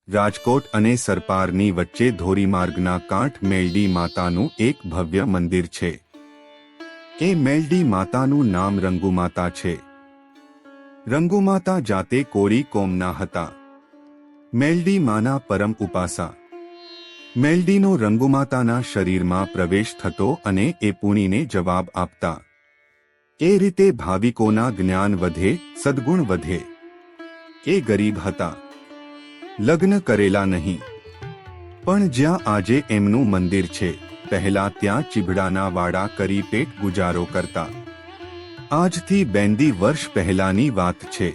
રાજકોટ અને સરપારની વચ્ચે ધોરીમાર્ગના કાંઠ મેલડી માતાનું એક ભવ્ય મંદિર છે. એ મેલડી માતાનું નામ રંગુમાતા છે. રંગુમાતા જાતે કોળી કોમના હતા. મેલડી માના પરમ ઉપાસા. મેલડીનો રંગુમાતાના શરીરમાં પ્રવેશ થતો અને એ પુણીને જવાબ આપતા. એ રીતે ભાવિકોના જ્ઞાન વધે, સદ્ગુણ વધે. એ ગરીબ હતા, લગ્ન કરેલા નહીં, પણ જ્યાં આજે એમનું મંદિર છે, પહેલા ત્યાં ચીભડાના વાડા કરી પેટ ગુજારો કરતા. આજથી 42 વર્ષ પહેલાની વાત છે.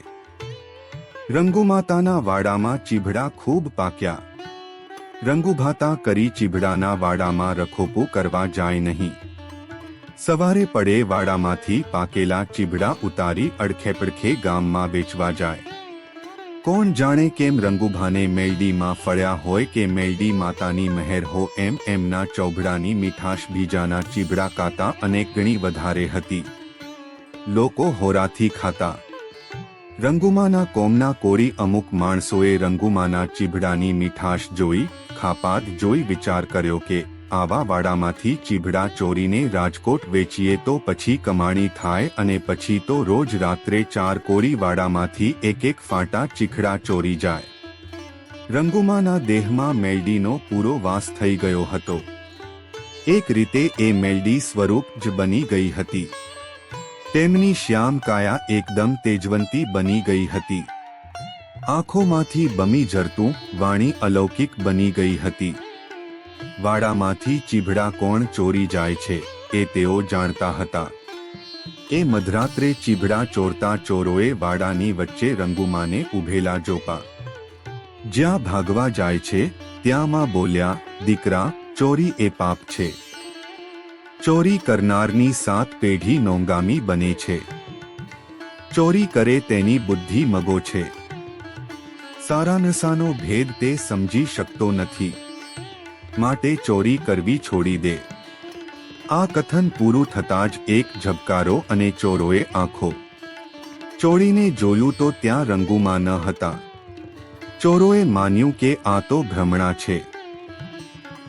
રંગુમાતાના વાડામાં ચીભડા ખૂબ પાક્યા. રંગુભાતા કરી ચીભડાના વાડામાં રખોપું કરવા જાય નહીં. સવારે પડે વાડામાંથી પાકેલા ચીભડા ઉતારી અડખે પડખે ગામમાં વેચવા જાય. કોણ જાણે કેમ રંગુભાને મેલડીમાં ફળ્યા હોય કે મેલડી માતાની મહેર હો, એમ એમના ચોભડાની મીઠાશ બીજાના ચીભડા કાતા અનેક ગણી વધારે હતી. લોકો હોરાથી ખાતા. રંગુમાના કોમના કોળી અમુક માણસોએ રંગુમાના ચીભડાની મીઠાશ જોઈ, ખાપાત જોઈ વિચાર કર્યો કે આવા વાડામાંથી ચીભડા ચોરીને રાજકોટ વેચીએ તો પછી કમાણી થાય, અને પછી તો રોજ રાત્રે 4 કોળી વાડામાંથી એક ફાંટા ચીખડા ચોરી જાય. રંગુમાના દેહમાં મેલડીનો પૂરો વાસ થઈ ગયો હતો. એક રીતે એ મેલડી સ્વરૂપ જ બની ગઈ હતી. તેમની શ્યામ કાયા એકદમ તેજવંતી બની ગઈ હતી. આંખોમાંથી બમી ઝરતું વાણી અલૌકિક બની ગઈ હતી. વાડામાંથી ચીભડા કોણ ચોરી જાય છે એ તેઓ જાણતા હતા. એ મધરાત્રે ચીભડા ચોરતા ચોરોએ વાડાની વચ્ચે રંગુમાને ઊભેલા જોપા. જ્યાં ભાગવા જાય છે ત્યાં માં બોલ્યા, દીકરા, ચોરી એ પાપ છે. ચોરી કરનારની 7 પેઢી નોંગામી બને છે. ચોરી કરે તેની બુદ્ધિ મગો છે. સારા નશાનો ભેદ તે સમજી શકતો નથી, માટે ચોરી કરવી છોડી દે. આ કથન પૂરું થતાં જ એક ઝબકારો અને ચોરોએ આંખો ચોળીને જોયું તો ત્યાં રંગુમા ન હતા. ચોરોએ માન્યું કે આ તો ભ્રમણા છે.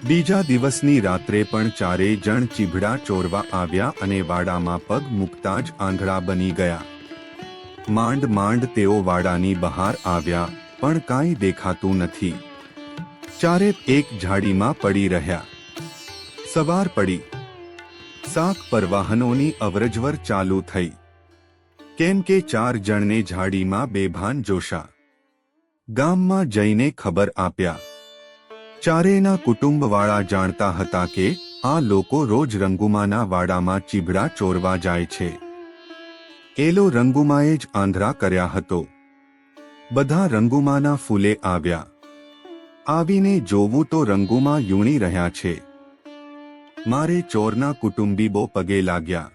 બીજા દિવસની રાત્રે પણ 4 જણ ચીભડા ચોરવા આવ્યા અને વાડામાં પગ મૂકતા જ આંધળા બની ગયા. માંડ માંડ તેઓ વાડાની બહાર આવ્યા, પણ કાંઈ દેખાતું નથી. 4 એક ઝાડીમાં પડી રહ્યા. સવાર પડી. શાક પરવાહનોની અવરજવર ચાલુ થઈ, કેમ કે 4 જણને ઝાડીમાં બેભાન જોશા. ગામમાં જઈને ખબર આપ્યા. 4ના કુટુંબવાળા જાણતા હતા કે આ લોકો રોજ રંગુમાના વાડામાં ચીભડા ચોરવા જાય છે. એલો રંગુમાએ જ આંધળા કર્યા હતો. બધા રંગુમાના ફૂલે આવ્યા. આવીને જોવું તો રંગુમા યુણી રહ્યા છે. મારે ચોરના કુટુંબીબો પગે લાગ્યા.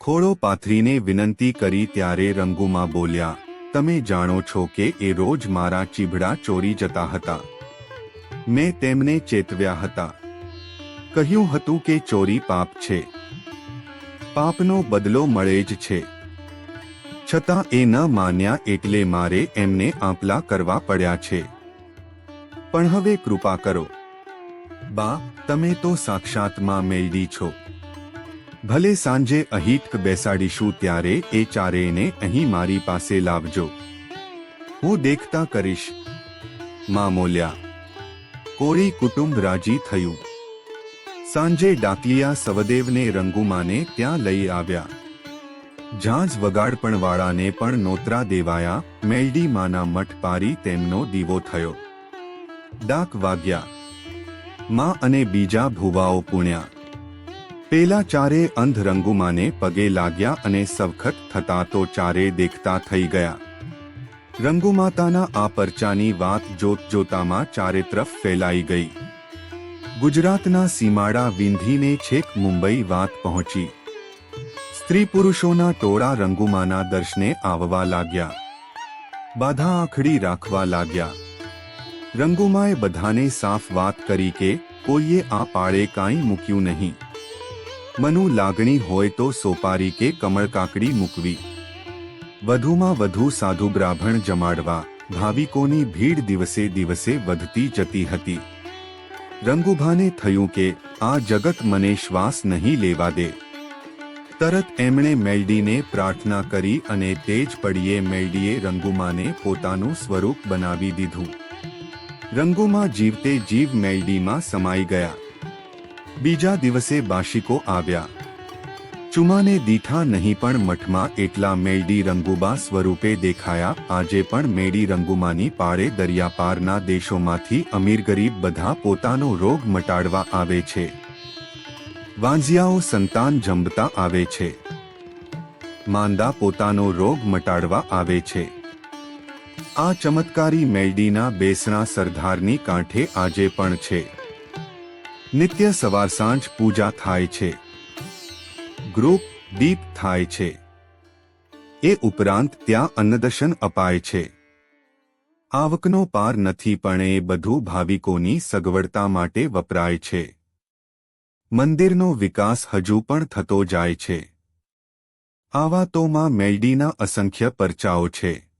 ખોળો પાથરીને વિનંતી કરી ત્યારે રંગુમા બોલ્યા, તમે જાણો છો કે એ રોજ મારા ચીભડા ચોરી જતા હતા. મેં તેમને ચેતવ્યા હતા. કહ્યું હતું કે ચોરી પાપ છે, પાપનો બદલો મળે જ છે. છતાં એ ન માન્યા, એટલે મારે એમને આંપલા કરવા પડ્યા છે. પણ હવે કૃપા કરો બા, તમે તો સાક્ષાત માં મેલડી છો. ભલે સાંજે અહીં બેસાડીશું ત્યારે એ 4ને અહીં મારી પાસે લાવજો. હું દેખતા કરીશ. માં મોલ્યા. કોળી કુટુંબ રાજી થયું. સાંજે ડાકલિયા સવદેવને રંગુમાને ત્યાં લઈ આવ્યા. ઝાંઝ વગાડપણવાળાને પણ નોતરા દેવાયા. મેલડી માના મઠ પારી તેમનો દીવો થયો. ડાક વાગ્યા. માં અને બીજા ભુવાઓ પૂણ્યા. પેલા 4 અંધ રંગુમાને પગે લાગ્યા અને સવખત થતા તો 4 દેખતા થઈ ગયા. રંગુમાતાના આ પરચાની વાત જોત જોતામાં 4 તરફ ફેલાઈ ગઈ. ગુજરાતના સીમાડા વિંધીને છેક મુંબઈ વાત પહોંચી. સ્ત્રી પુરુષોના ટોળા રંગુમાના દર્શને આવવા લાગ્યા. બાધા આખડી રાખવા લાગ્યા. રંગુમાએ બધાને સાફ વાત કરી કે કોઈએ આ પાળે કાંઈ મૂક્યું નહીં. મનુ લાગણી હોય તો સોપારી કે કમળ કાકડી મૂકવી. વધુમાં વધુ સાધુ બ્રાહ્મણ જમાડવા, ભાવિકોની ભીડ દિવસે દિવસે વધતી જતી હતી. રંગુભાને થયું કે આ જગત મને શ્વાસ નહીં લેવા દે. તરત એમણે મેલડીને પ્રાર્થના કરી અને તે જ પડીએ મેલડીએ રંગુમાને પોતાનું સ્વરૂપ બનાવી દીધું. રંગુમા જીવતે જીવ મેલડીમાં સમાઈ ગયા. બીજા દિવસે બાશિકો આવ્યા. ચુમાને દીઠા નહીં પણ મઠમાં એટલા મેલડી રંગુબા સ્વરૂપે દેખાયા. આજે પણ મેડી રંગુમાની પાળે દરિયાપારના દેશોમાંથી અમીર ગરીબ બધા પોતાનો રોગ મટાડવા આવે છે. વાંઝિયાઓ સંતાન જંબતા આવે છે. માંદા પોતાનો રોગ મટાડવા આવે છે. આ ચમત્કારી મેલડીના બેસણા સરદારની કાંઠે આજે પણ છે. નિત્ય સવાર સાંજ પૂજા થાય છે. ગ્રુપ દીપ થાય છે. એ ઉપરાંત ત્યાં અન્નદર્શન અપાય છે. આવકનો પાર નથી પણ એ બધું ભાવિકોની સગવડતા માટે વપરાય છે. મંદિરનો વિકાસ હજુ પણ થતો જાય છે. આવા તો માં મેલડીના અસંખ્ય પરચાઓ છે.